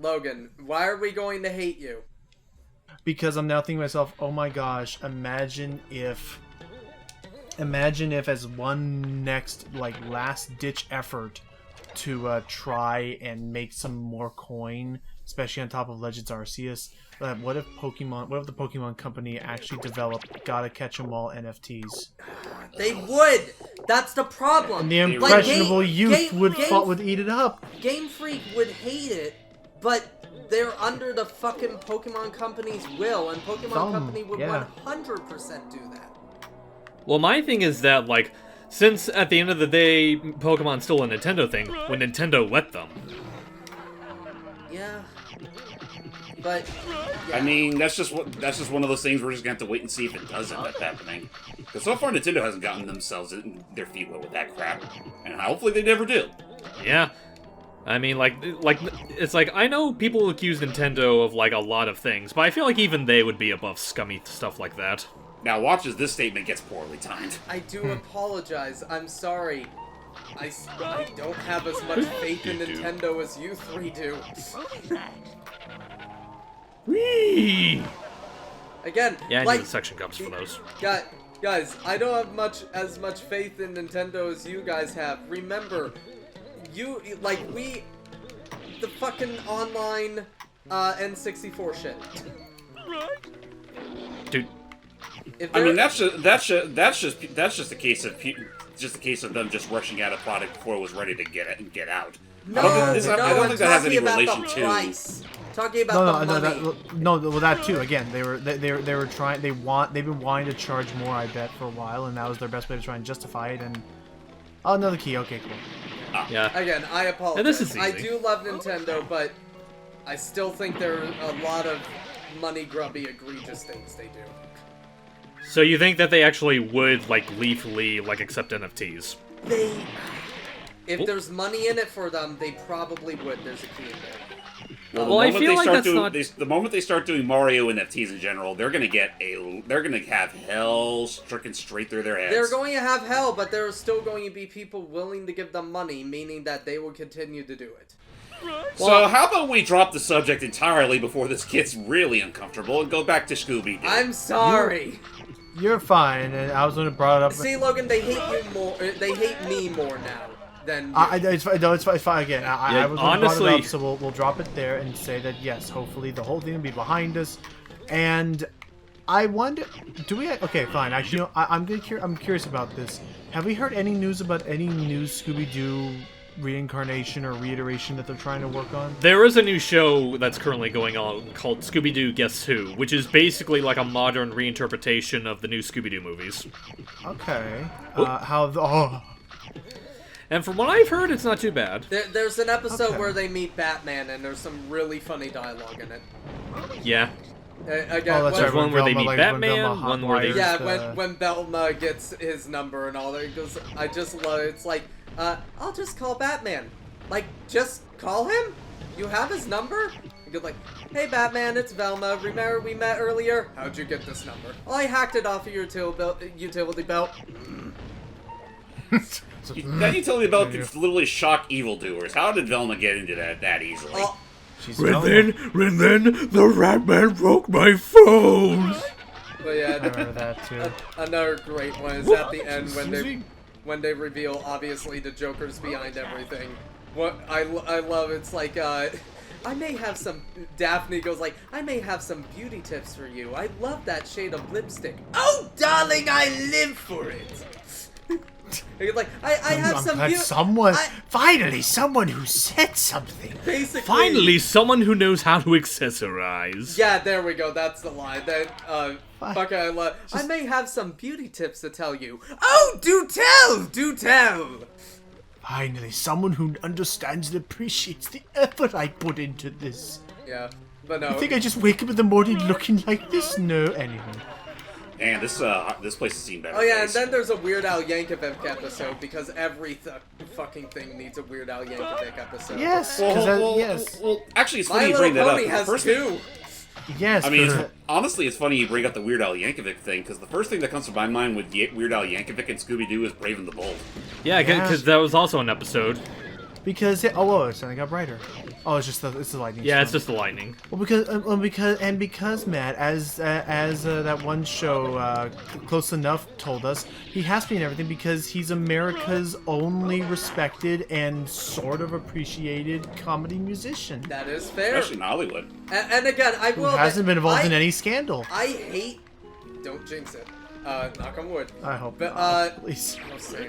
Logan, why are we going to hate you? Because I'm now thinking to myself, oh my gosh, imagine if as one last ditch effort to try and make some more coin, especially on top of Legends Arceus, what if the Pokemon company actually developed Gotta Catch 'Em All NFTs? They would! That's the problem! And the impressionable youth would eat it up. Game Freak would hate it, but they're under the fucking Pokemon Company's will, and Pokemon Company would 100% do that. Well, my thing is that, like, since at the end of the day, Pokemon's still a Nintendo thing, when Nintendo let them. Yeah. But, yeah. I mean, that's just one of those things we're just gonna have to wait and see if it does end up happening. Because so far, Nintendo hasn't gotten themselves in their feet wet with that crap, and hopefully they never do. Yeah. I mean, it's like, I know people accuse Nintendo of, like, a lot of things, but I feel like even they would be above scummy stuff like that. Now watch as this statement gets poorly timed. I do apologize. I'm sorry. I don't have as much faith in Nintendo as you three do. Whee! Again, yeah, I knew the section comes for those. Guys, I don't have as much faith in Nintendo as you guys have. Remember, the fucking online N64 shit. Dude. I mean, that's just a case of them just rushing out a product before it was ready to get out. No, I don't think that has any relation to. Price. Talking about the money. Well, that too. Again, they've been wanting to charge more, I bet, for a while, and that was their best way to try and justify it. And another key. Okay, cool. Yeah. Again, I apologize. And this is easy. I do love Nintendo, but I still think there are a lot of money grubby, egregious things they do. So you think that they actually would, like, lethally, like, accept NFTs? If there's money in it for them, they probably would. There's a key in there. Well, I feel like that's not... The moment they start doing Mario NFTs in general, they're gonna have hell stricken straight through their heads. They're going to have hell, but there are still going to be people willing to give them money, meaning that they will continue to do it. So how about we drop the subject entirely before this gets really uncomfortable and go back to Scooby-Doo? I'm sorry. You're fine, and I was going to bring it up. See, Logan, they hate you more. They hate me more now than. It's fine. Again, I was going to bring it up, so we'll drop it there and say that yes, hopefully the whole thing will be behind us. And I wonder, do we? Okay, fine. Actually, you know, I'm curious about this. Have we heard any news about any new Scooby-Doo reincarnation or reiteration that they're trying to work on? There is a new show that's currently going on called Scooby-Doo Guess Who, which is basically like a modern reinterpretation of the new Scooby-Doo movies. Okay. And from what I've heard, it's not too bad. There's an episode where they meet Batman, and there's some really funny dialogue in it. Yeah. Again, there's one where they meet Batman, one where they... Yeah, when Velma gets his number and all that, he goes, I just love it. It's like, I'll just call Batman. Like, just call him? You have his number? You go like, hey Batman, it's Velma. Remember we met earlier? How'd you get this number? Oh, I hacked it off of your utility belt. Then you tell me about these literally shock evildoers. How did Velma get into that easily? When then the rat man broke my phone. But yeah, I remember that too. Another great one is at the end when they reveal obviously the Joker's behind everything. What I love, it's like I may have some. Daphne goes like, I may have some beauty tips for you. I love that shade of lipstick. Oh, darling, I live for it. Like I have some. Finally, someone who said something. Basically, finally, someone who knows how to accessorize. Yeah, there we go. That's the line. I may have some beauty tips to tell you. Oh, do tell. Finally, someone who understands and appreciates the effort I put into this. Yeah, but no. You think I just wake up in the morning looking like this? No, anyway. And this place has seen better. Oh yeah, days. and then there's a Weird Al Yankovic episode because every fucking thing needs a Weird Al Yankovic episode. Yes, yes. Well, actually, it's funny you bring that up. My Little Pony has two. Yes. I mean, honestly, it's funny you bring up the Weird Al Yankovic thing because the first thing that comes to my mind with Weird Al Yankovic and Scooby-Doo is Brave and the Bold. Yeah, because that was also an episode. Because it suddenly got brighter. Oh, it's just it's the lightning. Yeah, storm. it's just the lightning. Well, because Matt, as that one show Close Enough told us, he has to be in everything because he's America's only respected and sort of appreciated comedy musician. That is fair. Especially in Hollywood. And again, I will. Who hasn't been involved in any scandal. I hate. Don't jinx it. Knock on wood. I hope. But not, please.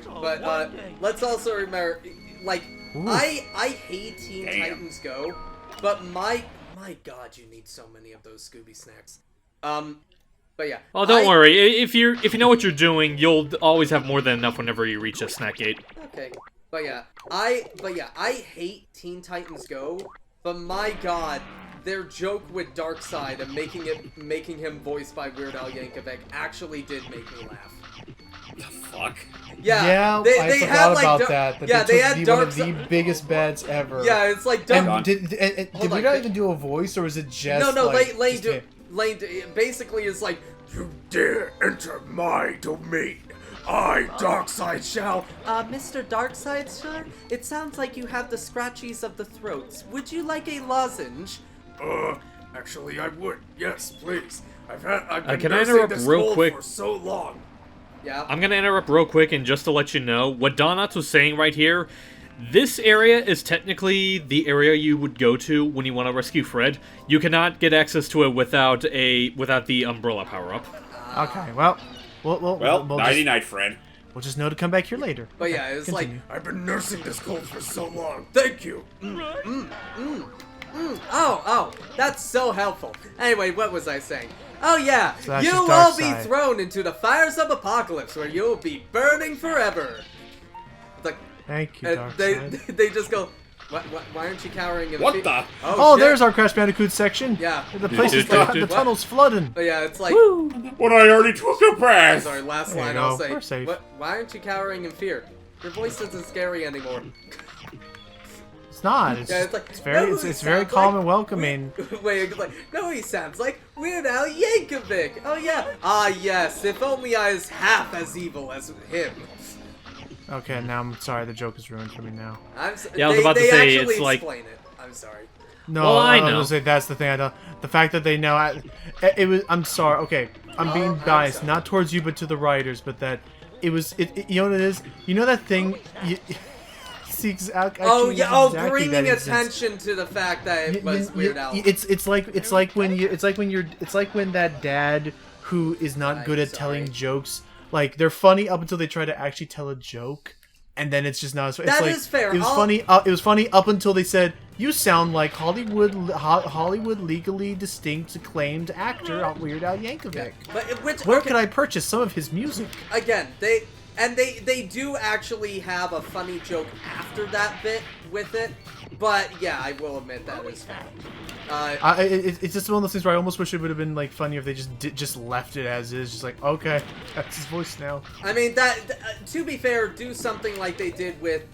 But let's also remember, like, Ooh. I hate Teen Titans Go, but my God, you need so many of those Scooby snacks. But yeah. Oh, don't worry. If you know what you're doing, you'll always have more than enough whenever you reach a snack gate. Okay. But yeah, I hate Teen Titans Go, but my God, their joke with Darkseid and making him voiced by Weird Al Yankovic actually did make me laugh. The fuck? Yeah, they I had, forgot like, about that. yeah, they had one of the biggest bads ever. Yeah, it's like And did we not even do a voice, or was it just no? like, Lane basically is like, you dare enter my domain. I, Darkseid, shall. Mr. Darkseid, sir? It sounds like you have the scratchies of the throats. Would you like a lozenge? Actually, I would. Yes, please. I've been can I interrupt this real goal quick? for so long. Yeah. I'm gonna interrupt real quick, and just to let you know, what Donuts was saying right here, this area is technically the area you would go to when you want to rescue Fred. You cannot get access to it without the umbrella power-up. Okay, well, Well, nighty-night, Fred. We'll just know to come back here later. But yeah, it's continue. like, I've been nursing this cold for so long. Thank you. Oh, that's so helpful. Anyway, what was I saying? Oh yeah, So that's you just will be Darkseid. thrown into the fires of apocalypse where you'll be burning forever. Like, Thank you, and Darkseid. they just go, why aren't you cowering in What fear? the? Oh, shit. there's our Crash Bandicoot section. Yeah. The place is the tunnel's flooding. But yeah, it's like, When I already took a breath! sorry, last There you line go. I'll say. We're safe. Why aren't you cowering in fear? Your voice isn't scary anymore. It's not. It's, Yeah, it's like, it's very no, he it's very sounds calm like and welcoming. Wait, it's like, no, he sounds like Weird Al Yankovic. Oh yeah. Ah yes, if only I was half as evil as him. Okay, now I'm sorry. The joke is ruined for me now. Yeah, I was about to say, actually it's like- explain it. I'm sorry. No, Well, I was know. gonna say that's the thing. I don't. The fact that they know. It was. I'm sorry. Okay, I'm being I'm biased, sorry. not towards you, but to the writers. But that it was. You know what it is. You know that thing. Oh yeah. Bringing attention to the fact that it was Weird Al. It's like when that dad who is not good at telling jokes. Like they're funny up until they try to actually tell a joke, and then it's just not. It's That like, is fair. It was funny. It was funny up until they said, "You sound like Hollywood legally distinct acclaimed actor Weird Al Yankovic." But Where could I purchase some of his music? Again, they do actually have a funny joke after that bit with it, but yeah, I will admit that is fair. It's just one of those things where I almost wish it would have been like funny if they just left it as is, just like, okay, that's his voice now. I mean, to be fair, do something like they did with.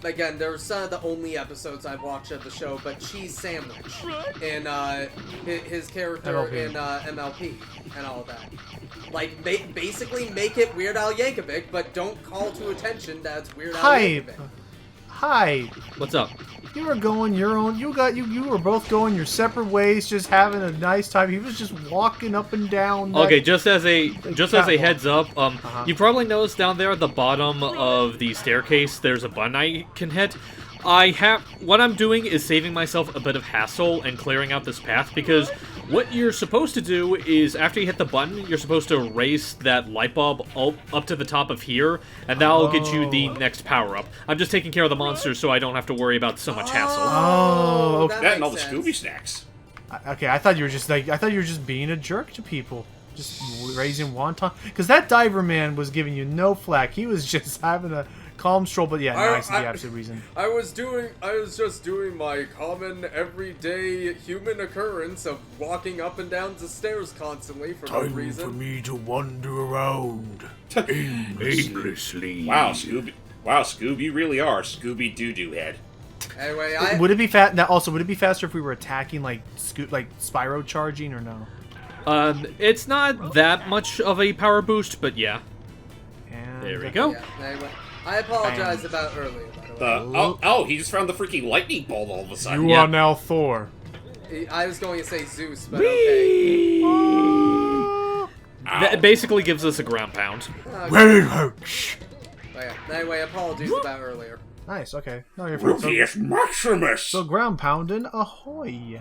Again, there were some of the only episodes I've watched of the show, but Cheese Sandwich and his character MLP. in MLP and all that. Like, basically make it Weird Al Yankovic, but don't call to attention that it's Weird Al Yankovic. Hi. What's up? You were going your own. You were both going your separate ways, just having a nice time. He was just walking up and down. Okay, just as a catwalk. heads up, you probably noticed down there at the bottom of the staircase, there's a button I can hit. What I'm doing is saving myself a bit of hassle and clearing out this path, because what you're supposed to do is after you hit the button, you're supposed to raise that light bulb up to the top of here, and that'll get you the next power-up. I'm just taking care of the monsters so I don't have to worry about so much hassle. Oh, okay. That and all the makes sense. Scooby snacks. Okay, I thought you were just being a jerk to people, just raising wonton. Because that diver man was giving you no flack. He was just having a calm stroll. But yeah, no, I see the absolute reason. I was just doing my common everyday human occurrence of walking up and down the stairs constantly for no reason. me to wander around aimlessly. Wow, Scoob, you really are Scooby-Doo head. Anyway, Would it be would it be faster if we were attacking like Spyro charging or no? It's not that much of a power boost, but yeah. And There we go. Yeah, anyway, I apologize about earlier, by the He just found the freaking lightning bolt all of a sudden. You are now Thor. I was going to say Zeus, but okay. That basically gives us a ground pound. Very hurts. Yeah. Anyway, apologies about earlier. Nice, okay. No, you're fine. Rufius Maximus! So ground pounding, ahoy.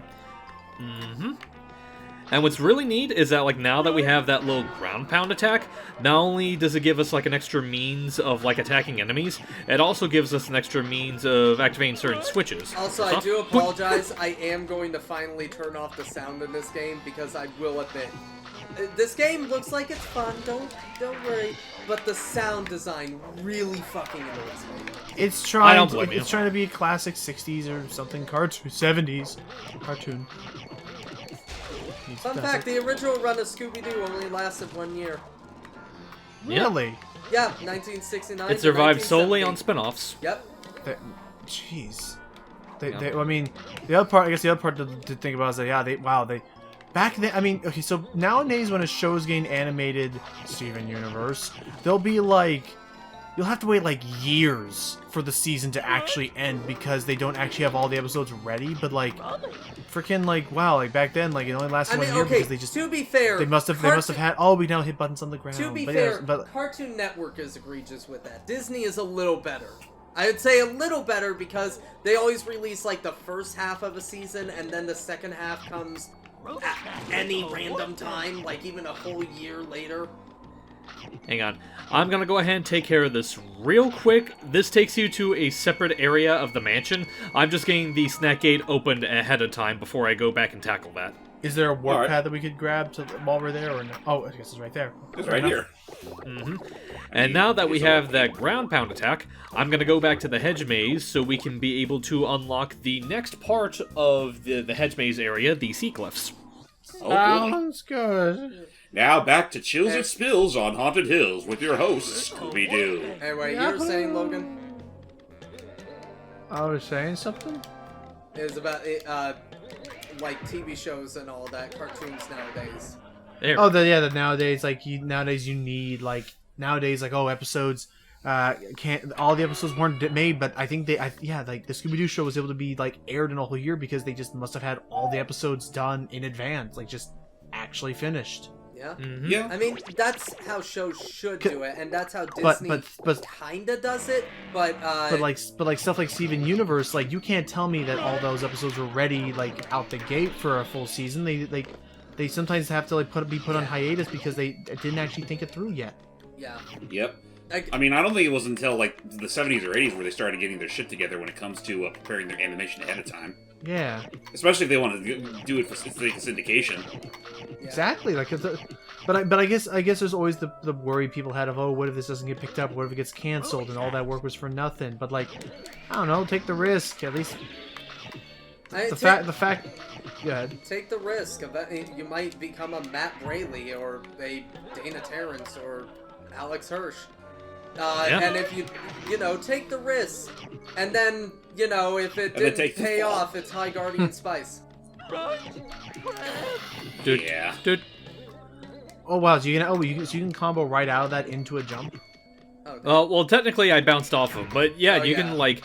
And what's really neat is that, like, now that we have that little ground pound attack, not only does it give us, like, an extra means of, like, attacking enemies, it also gives us an extra means of activating certain switches. Also, I do apologize. I am going to finally turn off the sound in this game because I will admit, this game looks like it's fun. Don't worry. But the sound design really fucking annoys me. It's trying to be a classic 60s or something cartoon, 70s cartoon. Fun fact, the original run of Scooby-Doo only lasted 1 year. Really? Yeah, 1969 It survived solely on spin-offs. Yep. Jeez. I mean, the other part to think about is that, yeah, back then, I mean, okay, so nowadays when a show's getting animated, Steven Universe, they'll be like, you'll have to wait like years for the season to actually end because they don't actually have all the episodes ready, but like, freaking like, wow, like back then, like it only lasted 1 year because they just, to be fair, they must have had, oh, we now hit buttons on the ground. To be but fair, yeah, but Cartoon Network is egregious with that. Disney is a little better. I would say a little better because they always release like the first half of a season and then the second half comes at any random time, like even a whole year later. Hang on. I'm gonna go ahead and take care of this real quick. This takes you to a separate area of the mansion. I'm just getting the snack gate opened ahead of time before I go back and tackle that. Is there a warp pad that we could grab while we're there, or no? Oh, I guess it's right there. It's right here. And now that we have that ground pound attack, I'm gonna go back to the hedge maze so we can be able to unlock the next part of the hedge maze area, the sea cliffs. Sounds good. Now back to Chills and Spills on Haunted Hills with your host, Scooby-Doo. Anyway, you were saying, Logan? I was saying something? It was about, like, TV shows and all that, cartoons nowadays. There. Oh, that nowadays, like, nowadays you need, like, episodes, can't, all the episodes weren't made, but I think like, the Scooby-Doo show was able to be, like, aired in a whole year because they just must have had all the episodes done in advance, like, just actually finished. Yeah. Yeah. I mean, that's how shows should do it, and that's how Disney kinda does it. But like stuff like Steven Universe, like you can't tell me that all those episodes were ready like out the gate for a full season. They sometimes have to like be put on hiatus because they didn't actually think it through yet. Yeah. Yep. I mean, I don't think it was until like the 70s or 80s where they started getting their shit together when it comes to preparing their animation ahead of time. Yeah. Especially if they want to do it for syndication. Yeah. Exactly. Like, but I guess there's always the worry people had of, oh, what if this doesn't get picked up? What if it gets canceled and all that work was for nothing? But like, I don't know. Take the risk at least. The fact. Yeah. Take the risk of that. You might become a Matt Braley or a Dana Terrence or Alex Hirsch. And if you take the risk, and then, if it didn't pay off, it's High Guardian Spice. Dude. Yeah. Dude. Oh wow, so you can combo right out of that into a jump? Oh, well, technically I bounced off him, but yeah, you can like.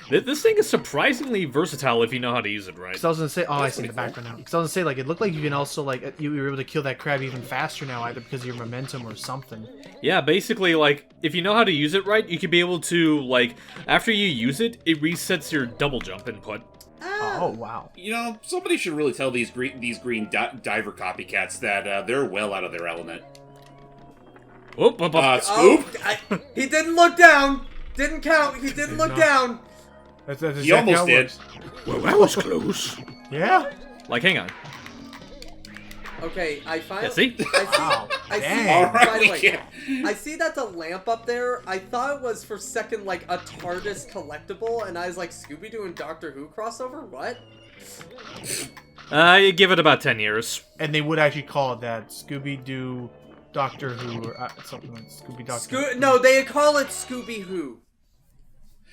This thing is surprisingly versatile if you know how to use it right. Because I was gonna say, I see the background now. Because I was gonna say, like, it looked like you can also like you were able to kill that crab even faster now, either because of your momentum or something. Yeah, basically, like, if you know how to use it right, you can be able to, like, after you use it, it resets your double jump input. Oh wow! Somebody should really tell these green diver copycats that they're well out of their element. Scoop! He didn't look down. Didn't count. He didn't look down. That's he almost did. Well, that was close. Yeah. Like, hang on. Okay, I finally. Yeah, see? I see. Dang. By the way, I see that the lamp up there. I thought it was for a second like a TARDIS collectible, and I was like, Scooby-Doo and Doctor Who crossover? What? You give it about 10 years. And they would actually call it that, Scooby-Doo, Doctor Who, or something like Scooby-Doctor. No, they call it Scooby-Who.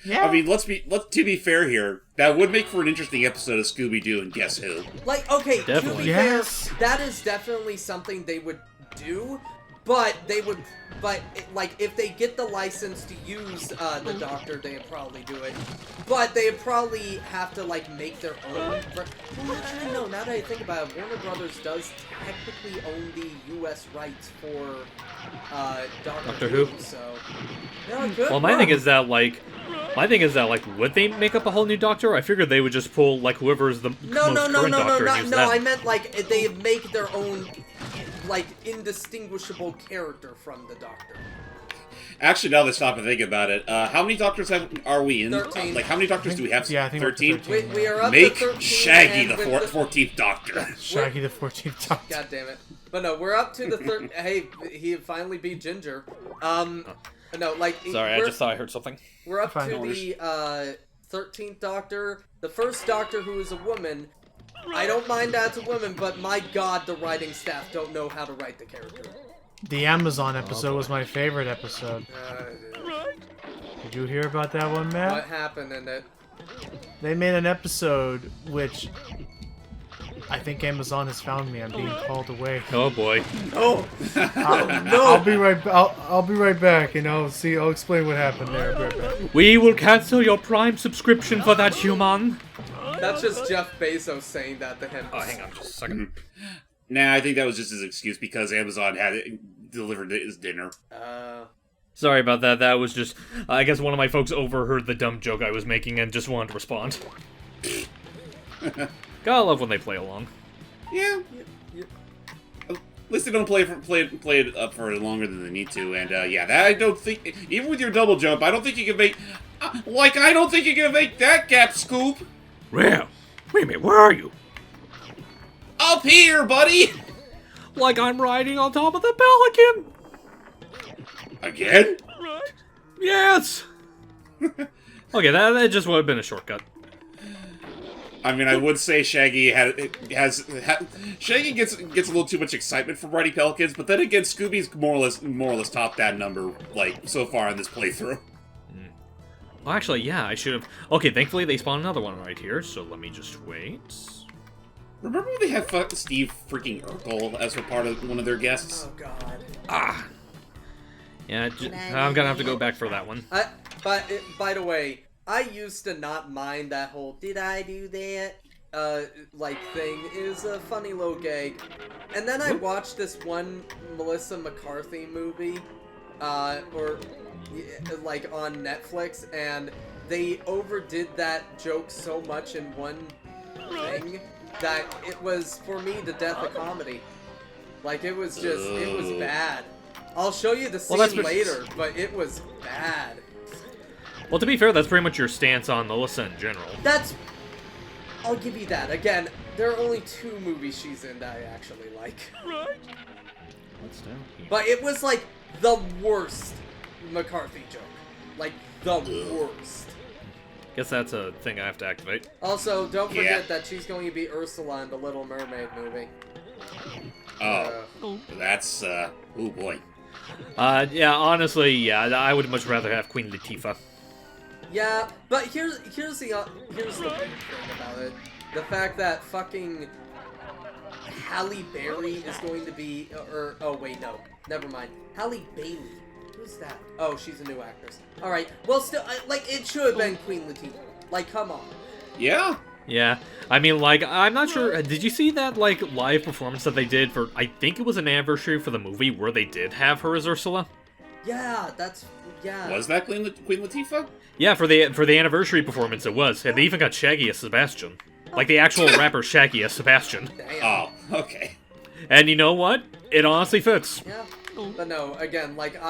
Yeah. I mean, to be fair here, that would make for an interesting episode of Scooby-Doo and Guess Who. Like, okay, Definitely. to be fair, that is definitely something they would do, but they would, like, if they get the license to use the Doctor, they'd probably do it. But they'd probably have to, like, make their own. Well, actually, no, now that I think about it, Warner Brothers does technically own the U.S. rights for Doctor Who, so... Yeah, good. Well, my thing is that, like, would they make up a whole new Doctor? I figured they would just pull, like, whoever's the most current Doctor and use them. I meant, like, they make their own, like, indistinguishable character from the Doctor. Actually, now that I stop and think about it, how many Doctors are we in? 13. Like, how many Doctors do we have? Yeah, I think 13? 13. We are up Make to 13. Shaggy the 14th Doctor. Shaggy the 14th Doctor. God damn it. But no, we're up to the third. Hey, he finally beat Ginger. No, like. Sorry, I just thought I heard something. We're up to the 13th Doctor. The first Doctor who is a woman. I don't mind that's a woman, but my god, the writing staff don't know how to write the character. The Amazon episode was my favorite episode. Did you hear about that one, Matt? What happened in it? They made an episode which I think Amazon has found me. I'm being called away. Oh boy. Oh No! I'll be right. I'll be right back, and I'll explain what happened there. I'll be right back. We will cancel your Prime subscription for that, human. That's just Jeff Bezos saying that to him. Oh, hang on just a second. Nah, I think that was just his excuse because Amazon had it delivered his dinner. Sorry about that. That was just... I guess one of my folks overheard the dumb joke I was making and just wanted to respond. Gotta love when they play along. Yeah. At least they don't play it up for longer than they need to, and yeah, that I don't think... Even with your double jump, I don't think you can make... I don't think you can make that gap, Scoop! Where? Wait a minute, where are you? Up here, buddy! Like I'm riding on top of the pelican! Again? Yes! Okay, that just would have been a shortcut. I mean, I would say Shaggy Shaggy gets a little too much excitement from riding pelicans, but then again, Scooby's more or less topped that number, like, so far in this playthrough. Well, actually, yeah, I should have... Okay, thankfully they spawned another one right here, so let me just wait. Remember when they had Steve freaking Urkel as part of one of their guests? Oh god. Ah! Yeah, I'm gonna have to go back for that one. But by the way, I used to not mind that whole "did I do that?" like thing. It was a funny little gag. And then I watched this one Melissa McCarthy movie, like on Netflix, and they overdid that joke so much in one thing that it was, for me, the death of comedy. Like, it was just, it was bad. I'll show you the scene later, but it was bad. Well, to be fair, that's pretty much your stance on Melissa in general. I'll give you that. Again, there are only 2 movies she's in that I actually like. What's down here? But it was, like, the worst McCarthy joke. Like, the worst. Guess that's a thing I have to activate. Also, don't forget that she's going to be Ursula in the Little Mermaid movie. That's, oh boy. Yeah, honestly, yeah, I would much rather have Queen Latifah. Yeah, but here's the big thing about it. The fact that fucking Halle Berry is going to be, oh wait, no, never mind. Halle Bailey. Who's that? Oh, she's a new actress. Alright, well still, like, it should have been Queen Latifah. Like, come on. Yeah? Yeah, I mean, like, I'm not sure, did you see that, like, live performance that they did for, I think it was an anniversary for the movie where they did have her as Ursula? Yeah, yeah. Was that Queen Latifah? Yeah, for the anniversary performance it was, and they even got Shaggy as Sebastian. Like, the actual rapper Shaggy as Sebastian. Damn. Oh, okay. And you know what? It honestly fits. Yeah, but no, again, like,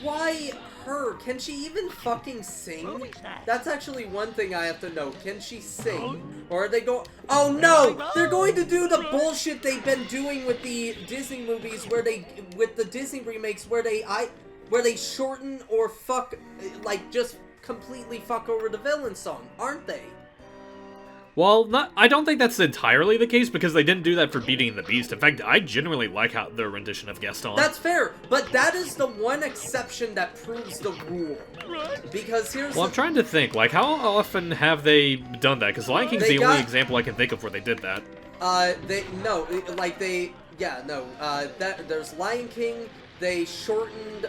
why her? Can she even fucking sing? That's actually one thing I have to know. Can she sing? Or are they going... Oh no! They're going to do the bullshit they've been doing with the Disney movies with the Disney remakes where they shorten or fuck, like, just completely fuck over the villain song, aren't they? Well, I don't think that's entirely the case, because they didn't do that for Beauty and the Beast. In fact, I genuinely like their rendition of Gaston. That's fair, but that is the one exception that proves the rule. Because here's I'm trying to think, like, how often have they done that? Because Lion King's the only example I can think of where they did that. yeah, no. There's Lion King. They shortened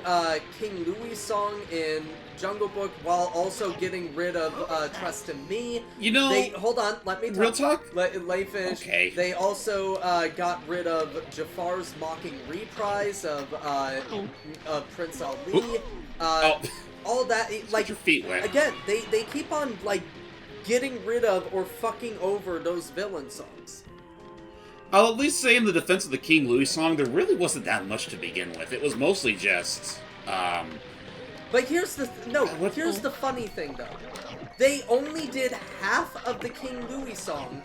King Louie's song in Jungle Book while also getting rid of Trust in Me. You know... Hold on, let me talk. Real talk? Let me finish. Okay. They also got rid of Jafar's mocking reprise of Prince Ali. All that, like, your feet wet. Again, they keep on, like, getting rid of or fucking over those villain songs. I'll at least say in the defense of the King Louis song, there really wasn't that much to begin with. It was mostly just, But here's the here's the funny thing though. They only did half of the King Louis song,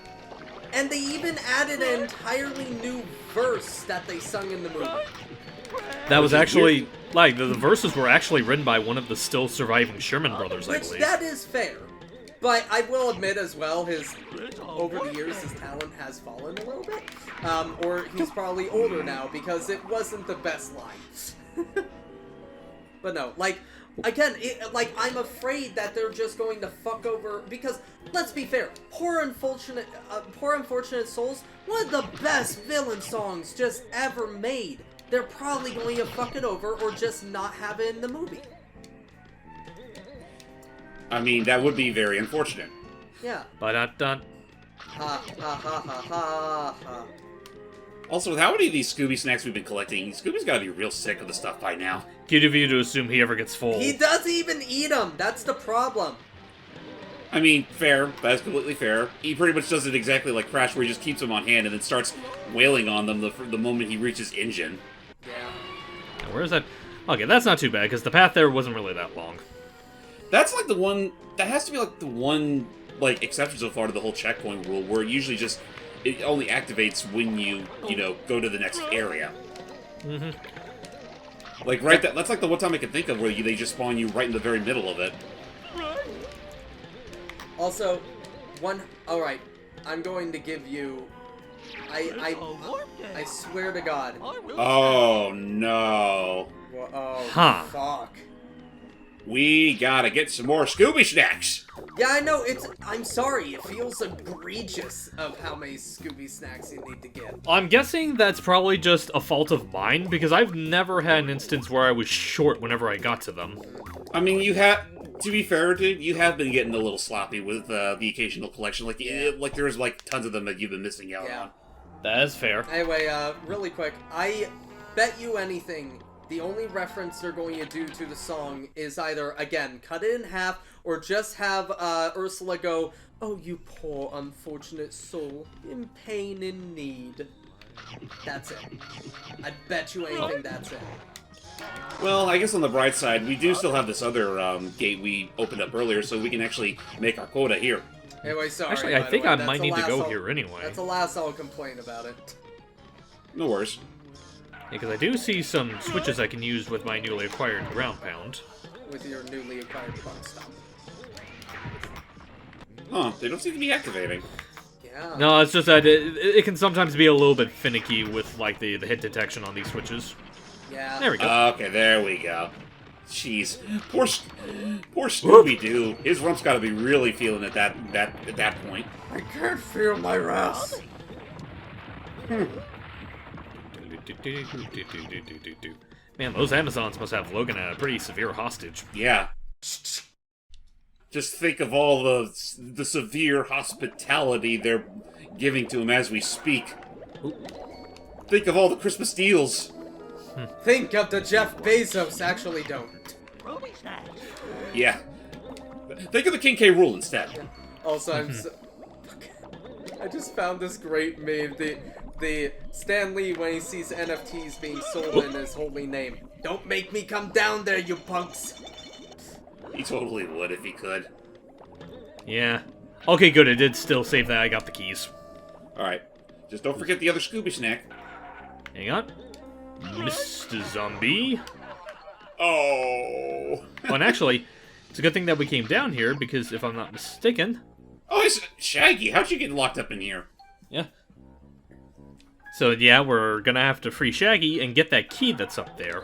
and they even added an entirely new verse that they sung in the movie. That was actually, like, the verses were actually written by one of the still surviving Sherman brothers, I believe. That is fair. But I will admit as well, over the years, his talent has fallen a little bit. Or he's probably older now, because it wasn't the best line. But no, like, again, I'm afraid that they're just going to fuck over, because, let's be fair, Poor Unfortunate Souls, one of the best villain songs just ever made. They're probably going to fuck it over, or just not have it in the movie. I mean, that would be very unfortunate. Yeah. Ba-da-dun. Ha, ha, ha, ha, ha, ha. Also, with how many of these Scooby snacks we've been collecting, Scooby's gotta be real sick of the stuff by now. Cute of you to assume he ever gets full. He doesn't even eat them. That's the problem. I mean, fair. That is completely fair. He pretty much does it exactly like Crash, where he just keeps them on hand and then starts wailing on them the moment he reaches engine. Yeah. Where is that? Okay, that's not too bad, because the path there wasn't really that long. That's like the one... That has to be like the one, like, exception so far to the whole checkpoint rule, where it usually just... It only activates when you know, go to the next area. Mm-hmm. Like, that's like the one time I can think of where they just spawn you right in the very middle of it. Also, alright, I'm going to give you... I swear to God. Oh, no. Oh, fuck. We gotta get some more Scooby snacks! Yeah, I know, I'm sorry, it feels egregious of how many Scooby snacks you need to get. I'm guessing that's probably just a fault of mine, because I've never had an instance where I was short whenever I got to them. I mean, to be fair, dude, you have been getting a little sloppy with the occasional collection. Like, there's, like, tons of them that you've been missing out on. That is fair. Anyway, really quick, I bet you anything, the only reference they're going to do to the song is either, again, cut it in half, or just have Ursula go, "Oh, you poor unfortunate soul, in pain and need." That's it. I bet you anything that's it. Well, I guess on the bright side, we do still have this other gate we opened up earlier, so we can actually make our quota here. Anyway, sorry. Actually, I think I might need to go here anyway. That's the last I'll complain about it. No worries. Because I do see some switches I can use with my newly acquired ground pound. With your newly acquired bug stop. Huh, they don't seem to be activating. Yeah. No, it's just that it can sometimes be a little bit finicky with, like, the hit detection on these switches. Yeah. There we go. Okay, there we go. Jeez. Poor Scooby-Doo. His rump's gotta be really feeling it at that point. I can't feel my wrath. Man, those Amazons must have Logan at a pretty severe hostage. Yeah. Just think of all the severe hospitality they're giving to him as we speak. Think of all the Christmas deals. Think of the Jeff Bezos. Actually, don't. Yeah. Think of the King K. Rool instead. Also, I just found this great meme. The Stan Lee, when he sees NFTs being sold in his holy name. Don't make me come down there, you punks. He totally would if he could. Yeah. Okay, good. I did still save that. I got the keys. Alright. Just don't forget the other Scooby snack. Hang on. Mr. Zombie. Oh. Well, and actually, it's a good thing that we came down here, because if I'm not mistaken... Oh, it's Shaggy. How'd you get locked up in here? Yeah. So, yeah, we're gonna have to free Shaggy and get that key that's up there.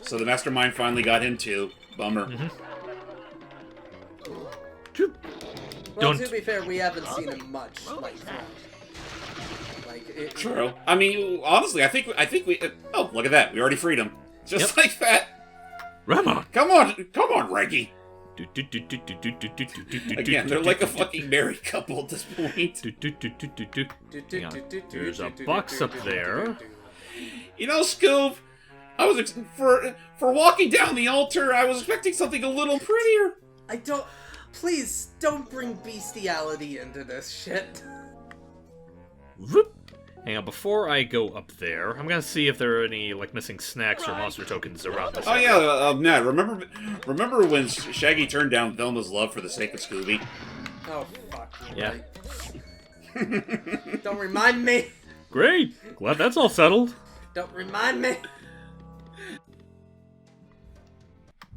So the Mastermind finally got him too. Bummer. Well, to be fair, we haven't seen him much, like like... True. I mean, honestly, I think we... Oh, look at that. We already freed him. Just like that. Rama! Come on, Reggie. Again, they're like a fucking married couple at this point. Hang on. There's a box up there. You know, Scoob, I was for walking down the altar, I was expecting something a little prettier. I don't... Please, don't bring bestiality into this shit. Whoop. Hang on, before I go up there, I'm gonna see if there are any, like, missing snacks or monster tokens around this area. Oh yeah, Nat, remember when Shaggy turned down Velma's love for the sake of Scooby? Oh, fuck. Yeah. Right. Don't remind me. Great! Glad that's all settled. Don't remind me.